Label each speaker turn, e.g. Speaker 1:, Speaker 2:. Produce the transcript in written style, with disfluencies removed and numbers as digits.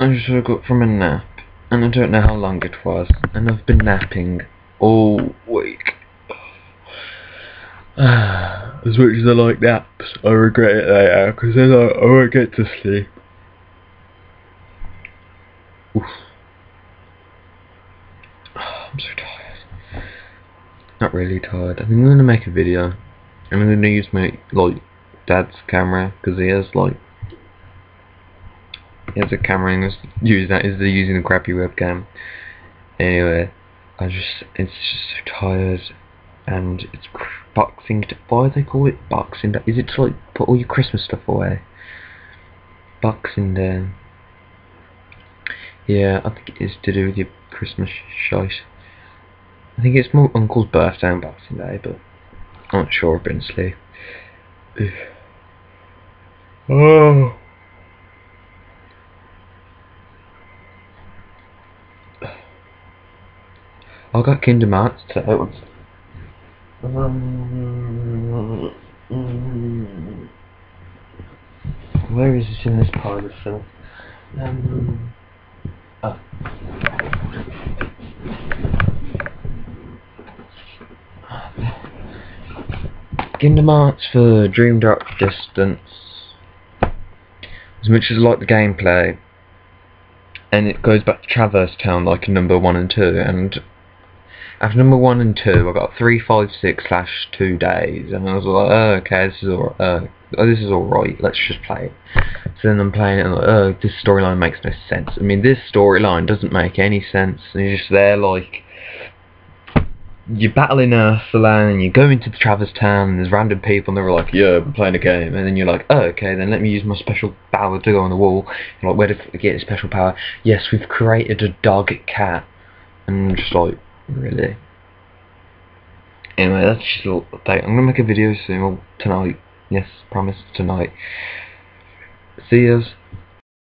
Speaker 1: I just woke up from a nap, and I don't know how long it was, and I've been napping all week. As much as I like naps, I regret it later, because then I won't get to sleep. Oof. I'm so tired. Not really tired. I think I'm gonna make a video. I'm gonna use my dad's camera, because he has a camera and he's using a crappy webcam. Anyway, it's just so tired, and it's Boxing Day. Why do they call it Boxing Day? Is it to put all your Christmas stuff away? Boxing Day. Yeah, I think it is to do with your Christmas shite. I think it's my uncle's birthday on Boxing Day, but I'm not sure, obviously. Oh. I got Kingdom Hearts today. Where is this in this pile of filth? Oh. Kingdom Hearts for Dream Drop Distance. As much as I like the gameplay, and it goes back to Traverse Town like in number 1 and 2, and after number 1 and 2 I got 356/2 days, and I was like, oh, okay, this is alright, let's just play it. So then I'm playing it and I'm like, oh, this storyline makes no sense. I mean, this storyline doesn't make any sense. And you're just there you're battling Ursula and you go into the Traverse Town and there's random people and they're like, yeah, we're playing a game, and then you're like, oh, okay, then let me use my special power to go on the wall. And where did I get a special power? Yes, we've created a dog cat. And I'm just like, really? Anyway, that's just a little update. I'm gonna make a video soon, or tonight. Yes, promise, tonight. See yous.